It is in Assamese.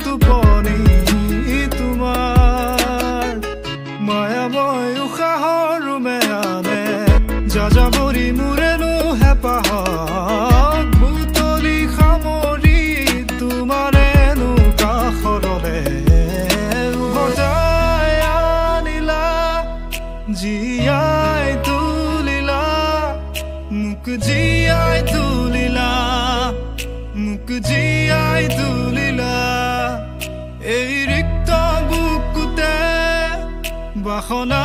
টোপনি তোমাৰ মায়াময় উশাহৰ মেয়ানে যাযাবৰী মোৰেনো হেঁপাহক বুটলি সামৰি তোমাৰেনো কাষৰলে উভতাই আনিলা জীয়াই তুলিলা মোক জীয়াই তুলিলা মোক জীয়াই তুলিলা এই ৰিক্ত বুকুতে বাসনা